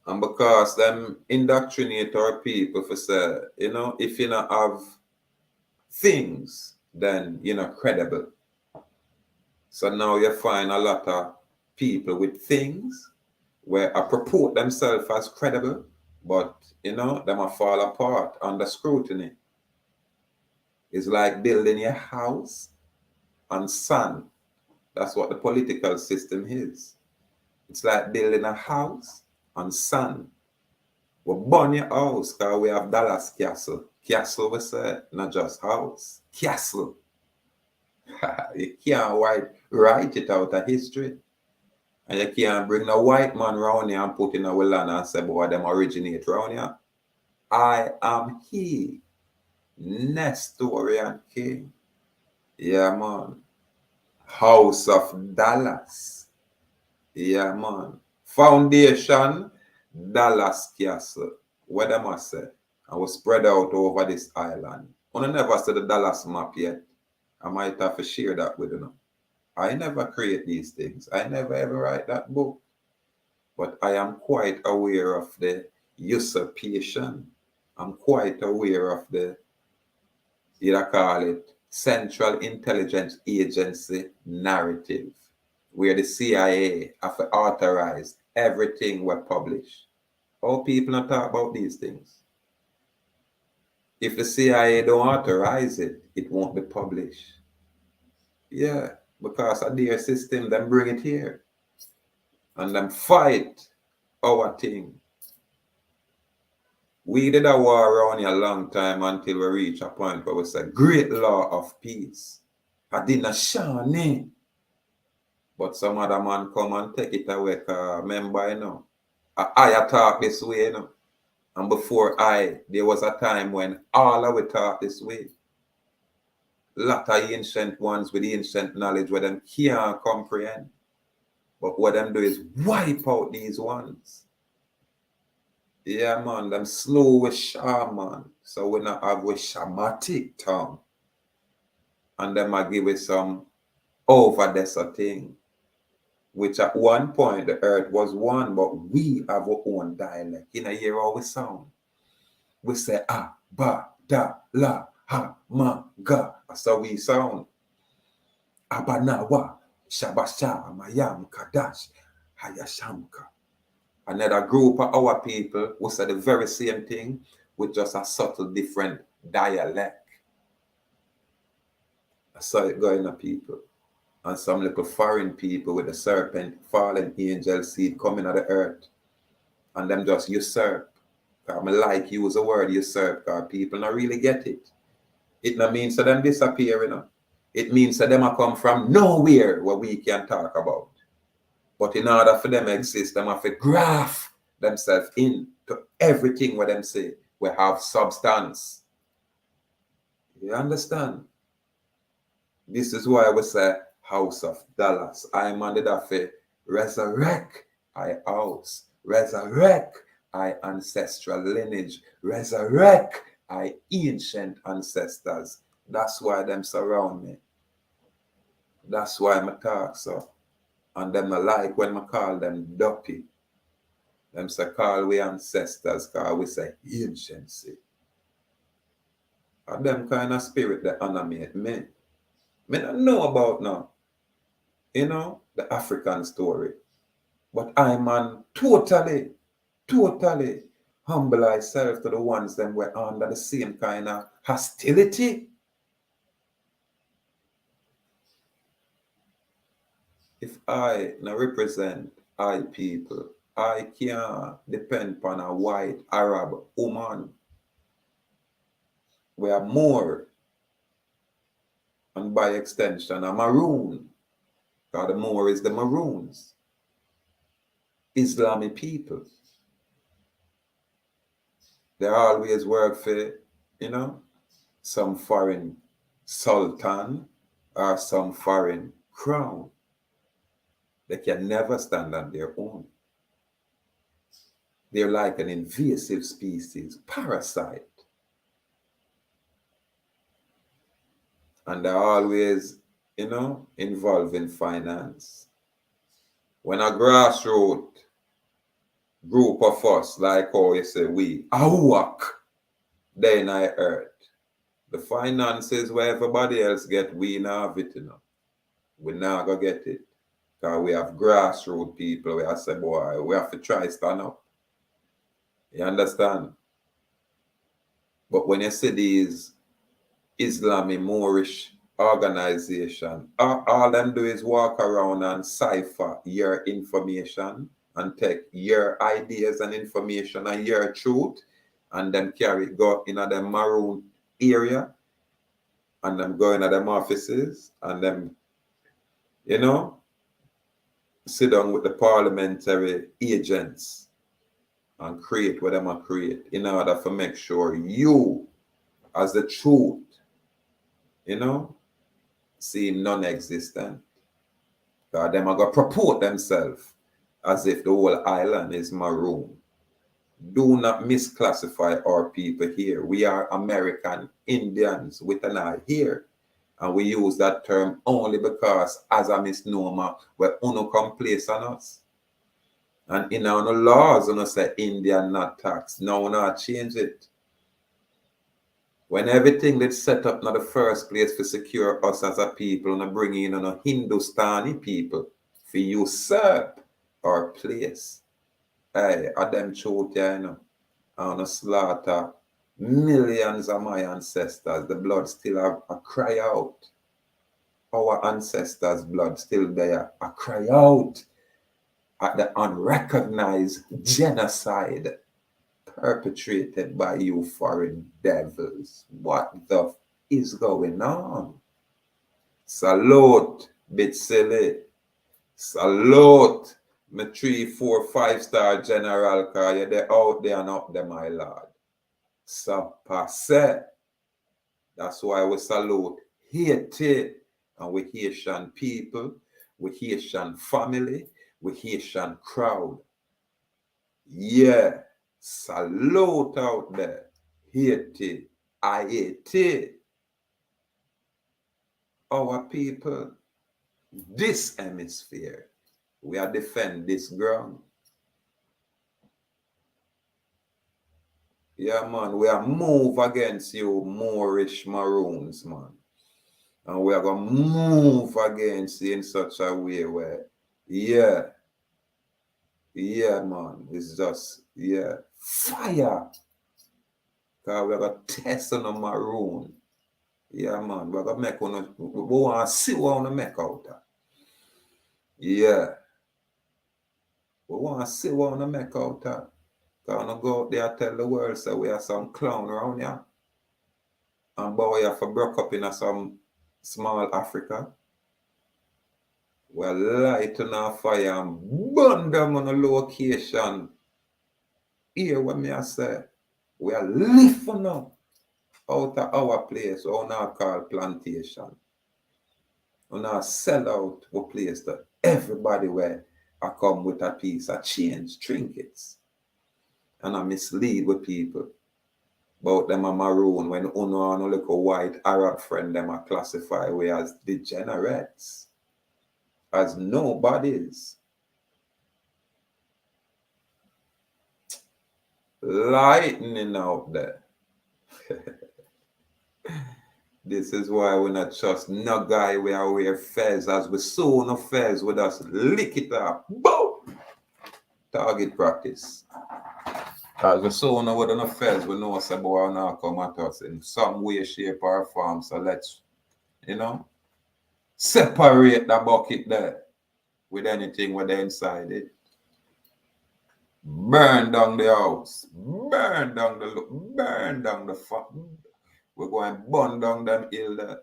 And because them indoctrinate our people for say, if you not have things, then you're not credible. So now you find a lot of people with things where I purport themselves as credible, but them a fall apart under scrutiny. It's like building your house on sand. That's what the political system is. It's like building a house on sand. We burn your house because we have Dallas Castle. Castle, we say, not just house. Castle. You can't write it out of history. And you can't bring a white man around here and put in a land and say, boy, them originate around here. I am he, Nestorian king. Yeah, man. House of Dallas. Yeah, man. Foundation, Dallas Castle. What them I say? I was spread out over this island. I never see the Dallas map yet. I might have to share that with you. I never create these things. I never ever write that book. But I am quite aware of the usurpation. I'm quite aware of the, call it, Central Intelligence Agency narrative, where the CIA have authorized everything we publish. All people not talk about these things. If the CIA don't authorize it, it won't be published. Yeah, because of their system, them bring it here. And them fight our thing. We did a war around here a long time until we reach a point where we say, great law of peace. I didn't shine. But some other man come and take it away. Remember, I talk this way, And before there was a time when all of we talk this way. Lot of ancient ones with ancient knowledge where them can't comprehend. But what them do is wipe out these ones. Yeah, man, them slow with shaman. So we not have with shamatic tongue. And them I give it some over desert thing. Which at one point the earth was one, but we have our own dialect. You know, hear how we sound. We say ah, ba, da, la, ha, ma, ga. That's how we sound. Abanawa, Shabasha, Mayam, Kadash, Hayashamka. Another group of our people who say the very same thing with just a subtle different dialect. I saw it going to people. And some little foreign people with the serpent, fallen angel seed coming out of the earth. And them just usurp. I like use the word usurp because people not really get it. It not means that them disappear, you know. It means that them are come from nowhere where we can talk about. But in order for them to exist, them have to graft themselves into everything what them say. We have substance. You understand? This is why we say House of Dallas. I'm on the daffy. Resurrect I house. Resurrect I ancestral lineage. Resurrect I ancient ancestors. That's why them surround me. That's why I talk so. And them I like when I call them duppy. Them say call we ancestors, call we say anciency. And them kind of spirit that animate me. Me don't know about now, you know, the African story. But I'm on totally humble myself to the ones them were under the same kind of hostility. If I now represent I people, I can't depend on a white Arab woman. We are more, and by extension, a maroon. Because the Moor is the Maroons. Islamic people. They always work for, you know, some foreign sultan or some foreign crown. They can never stand on their own. They're like an invasive species, parasite. And they're always, you know, involved in finance. When a grassroots group of us, like how you say we, ahuuahkhuu, they in our earth. The finances where everybody else get, we now have it, you know. We now go get it. Because we have grassroots people, we have say, boy, we have to try stand up. You understand? But when you see these Islamic Moorish organization, all them do is walk around and cipher your information and take your ideas and information and your truth and then carry go in them maroon area and them go in them offices and them, you know, sit down with the parliamentary agents and create what them create in order to make sure you as the truth, you know, seem non-existent. Because them are going to purport themselves as if the whole island is maroon. Do not misclassify our people here. We are American Indians with an eye here. And we use that term only because as a misnomer, where uno come place on us. And in our laws, uno say Indian not tax. Now not change it. When everything that's set up in the first place to secure us as a people and bring in a Hindustani people for usurp our place. Hey, at them truth, you know, and slaughter millions of my ancestors. The blood still have a cry out. Our ancestors' blood still there, a cry out at the unrecognized genocide perpetrated by you foreign devils. What the is going on? Salute, bit silly. Salute, my 3, 4, 5-star general, cause you're there out there and up there, my lord. So passe. That's why we salute Haiti. And we Haitian people, we Haitian family, we Haitian crowd. Yeah. Salute out there. Haiti, Haiti. Our people, this hemisphere, we are defend this ground. Yeah, man, we are move against you Moorish Maroons, man. And we are going to move against you in such a way where, yeah, man, it's just, yeah, fire. Because we're going to test on a Maroon. Yeah, man, we're going to make one, we want to see what we want to make out of. Yeah. We want to see what we want to make out of. Because I go out there and tell the world, say we are some clown around here. And boy, you have to broke up in some small Africa. We're lighting our fire and burn them on a location. Hear what me I say? We are lifting up out of our place, what we now call plantation. We now sell out our place to everybody where I come with a piece of change, trinkets. And I mislead with people about them a maroon when uno and a little white Arab friend them are classify we as degenerates, as nobodies. Lightning out there. This is why we not trust no guy we are wear fez as we sew no fez with us lick it up. Boom! Target practice. As we sew no with no fez, we know say boy now come at us in some way, shape or form. So let's, separate the bucket there with anything with inside it. Burn down the house. Burn down the farm. We're going to burn down them hill there.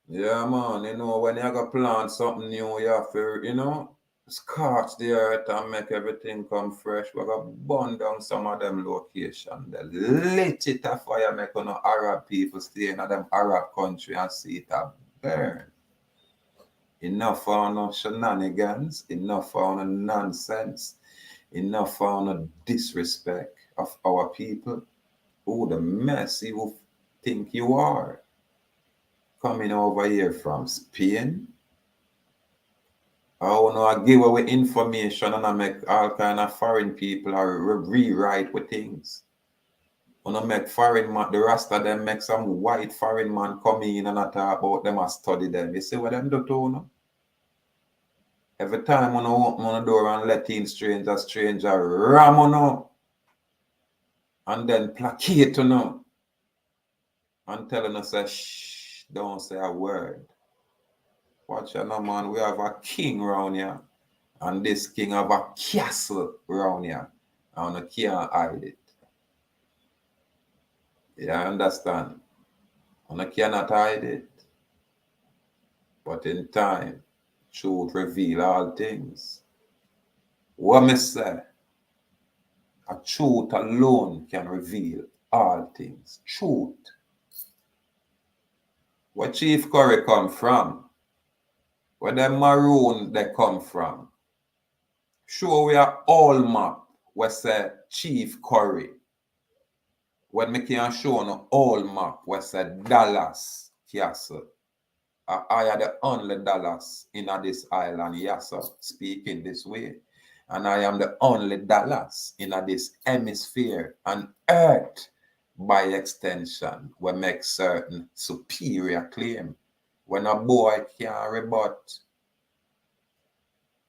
Yeah, man, when you go plant something new, you have to, scorch the earth and make everything come fresh. We're going to burn down some of them locations. They lit it a fire, make no Arab people stay in them Arab country and see it a burn. Enough for no shenanigans, enough for no nonsense, enough for no disrespect of our people. Oh, the mess you think you are. Coming over here from Spain. I give away information and I make all kind of foreign people rewrite with things. When I make foreign man, the rest of them make some white foreign man come in and I talk about them and study them. You see what them do to you? Every time when I open the door and let in stranger ram on and then placate on and telling us, shh, don't say a word. Watch out, man, we have a king around here. And this king have a castle around here. And I can't hide it. Yeah, I understand. And I cannot hide it. But in time, truth reveal all things. What me say? A truth alone can reveal all things. Truth. Where Chief Curry come from? Where them Maroon they come from? Sure, we are all map where say Chief Curry. When me can show on all map where say Dallas Castle. I am the only Dallas in this island, yes sir, speaking this way. And I am the only Dallas in this hemisphere and earth by extension will make certain superior claim. When a boy can't rebut.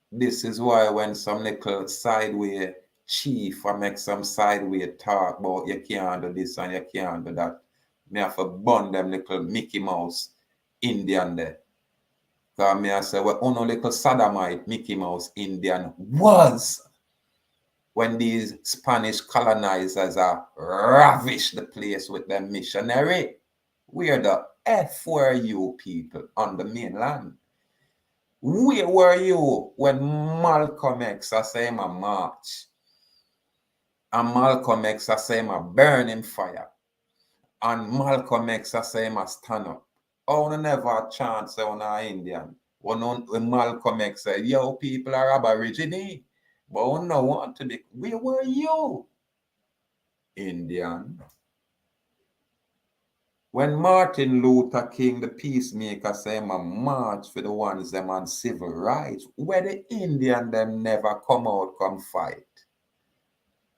This is why when some little sideway chief or make some sideway talk about you can't do this and you can't do that, me have to burn them little Mickey Mouse Indian there. Because me I say, well, only little sodomite Mickey Mouse Indian was when these Spanish colonizers are ravished the place with their missionary. Where the F were you people on the mainland? Where were you when Malcolm X I say him a march? And Malcolm X I say him a burn in fire. And Malcolm X I say him a stand up. Oh, no never a chance on our Indian. When Malcolm X say, yo, people are Aborigine. But we don't want to be. Where were you? Indian. When Martin Luther King, the peacemaker, say him a march for the ones them on civil rights, where the Indian them never come out, come fight.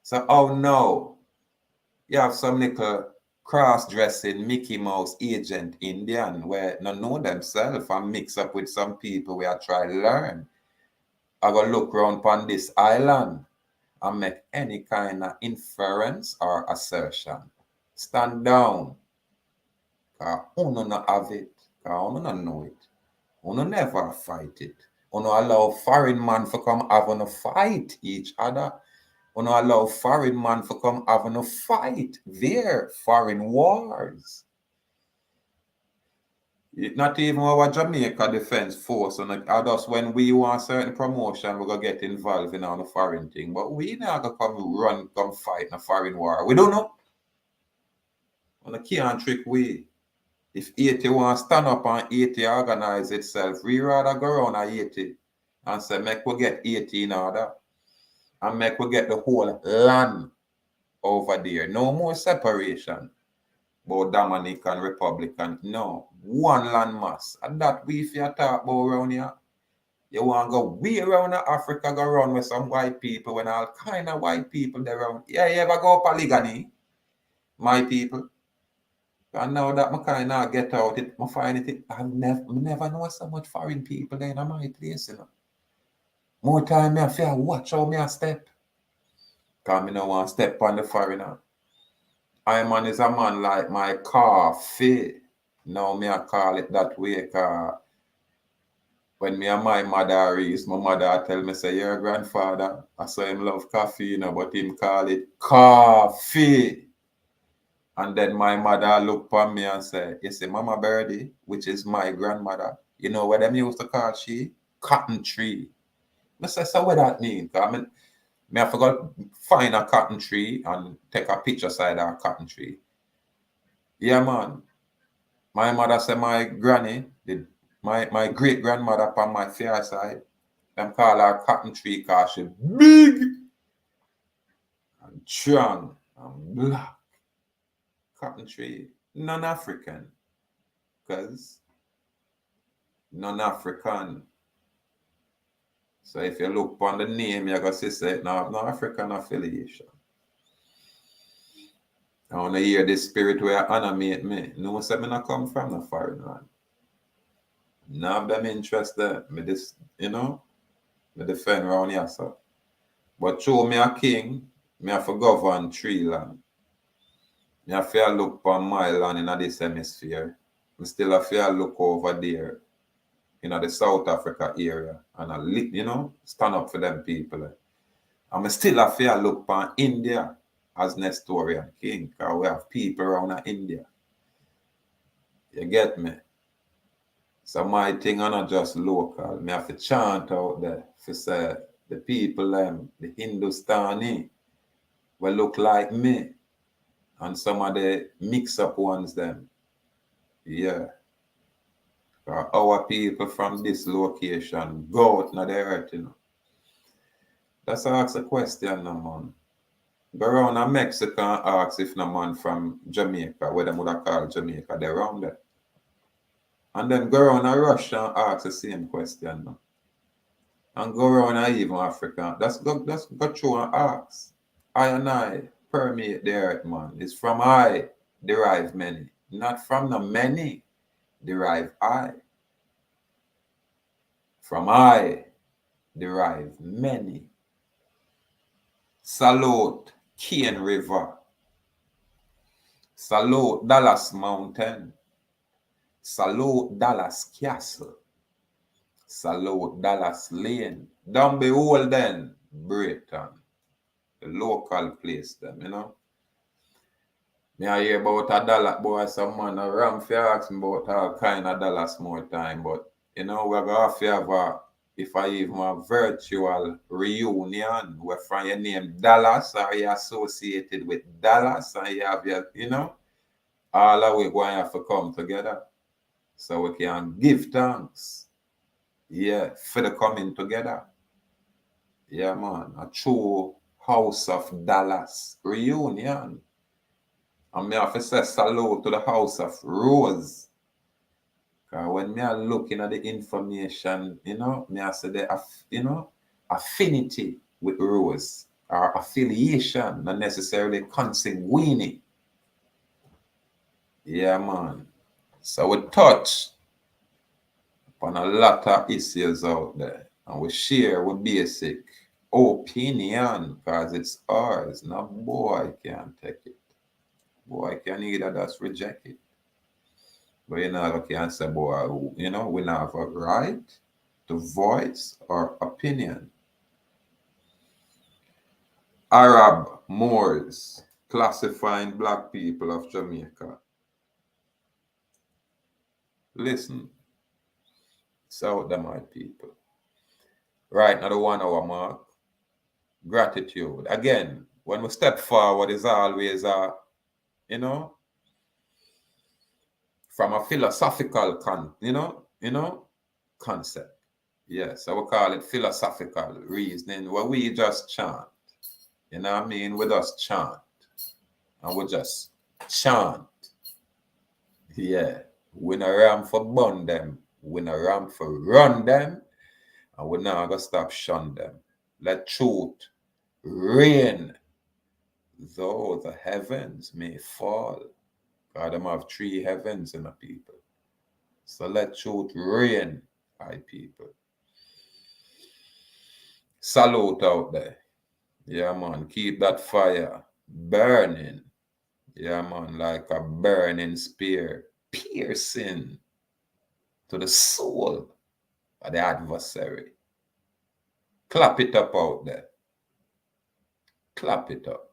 So, oh no, you have some little cross-dressing Mickey Mouse agent Indian where no know themselves and mix up with some people where I try to learn. I go look around upon this island and make any kind of inference or assertion. Stand down. Because uno not have it. Because uno not know it. Uno never fight it. Uno allow foreign man to come have a fight each other. Uno allow foreign man to come have a fight their foreign wars. Not even our Jamaica Defense Force, and just when we want certain promotion, we're gonna get involved in all the foreign thing. But we not gonna come fight in a foreign war. We don't know. And can't trick we. If 80 want to stand up and 80 organize itself, we rather go around at 80 and say, make we get 80 in order. And make we get the whole land over there. No more separation. About Dominican Republican. No. One land mass. And that we if you talk about around here. You want to go way around Africa, go around with some white people when all kind of white people there around. Yeah, you ever go polygamy? My people. And now that I kind of get out, I find it, I never know so much foreign people there in my place, you know. More time I feel watch how me I step. Because I don't want to step on the foreigner. I man is a man like my coffee. Now me I call it that way because when me and my mother is, my mother tell me, say, your grandfather, I saw him love coffee, you know, but him call it coffee. And then my mother look upon me and say, you see, Mama Birdie, which is my grandmother, you know what them used to call she? Cotton tree. I say, so what that mean? Because I forgot find a cotton tree and take a picture side of a cotton tree. Yeah, man. My mother said my granny, my great grandmother upon my fair side, them call her cotton tree because she big and strong and black. Cotton tree, non-African. Because non-African. So if you look upon the name, you're going to say it now have no African affiliation. I want to hear this spirit where animate me. No, say me not come from the foreign land. Now have them interested. Me this, you know, me defend around here, so. But show me a king, me have to govern three land. Me have to look upon my land in this hemisphere. Me still have to look over there in the South Africa area and stand up for them people. And I still have to look upon India as Nestorian king, because we have people around India. You get me? So my thing are not just local. Me have to chant out there for say the people the Hindustani will look like me. And some of the mix up ones them. Yeah. Our people from this location go out in the earth, you know. That's ask a question, no man. Go around a Mexico and ask if no man from Jamaica, where them would have called Jamaica, they're around there. And then go around a Russia and ask the same question. No? And go around a even Africa. That's go through and ask. I and I permeate the earth, man. It's from I derive many. Not from the many derive I. From I derive many. Salute Cane River. Salute Dallas Mountain. Salute Dallas Castle. Salute Dallas Lane. Down beholden Brighton. The local place them, you know. Me I hear about a Dallas boy, some man around for ask me about all kind of Dallas more time, but you know, we're gonna have to have if I even a virtual reunion where from your name Dallas or you associated with Dallas and you have your, you know, all of we going to have to come together so we can give thanks. Yeah, for the coming together. Yeah, man. A true House of Dallas reunion. And me have to say salute to the House of Rose. Because when me are looking at the information, me I say the affinity with Rose or affiliation, not necessarily consanguine. Yeah, man. So we touch upon a lot of issues out there, and we share with basic opinion because it's ours. No boy can take it. Boy can either just reject it. But can say, boy, we not have a right to voice our opinion. Arab Moors classifying black people of Jamaica. Listen, so them my people. Right now, the 1 hour mark. Gratitude. Again, when we step forward, is always from a philosophical concept. Yes, I would call it philosophical reasoning where we just chant. You know what I mean? We just chant. And we just chant. Yeah. We not ram for bun them. We not ram for run them. And we not gonna stop shun them. Let truth reign. Though the heavens may fall. God, them have 3 heavens in the people. So let truth reign, my people. Salute out there. Yeah, man. Keep that fire burning. Yeah, man. Like a burning spear, piercing to the soul of the adversary. Clap it up out there. Clap it up.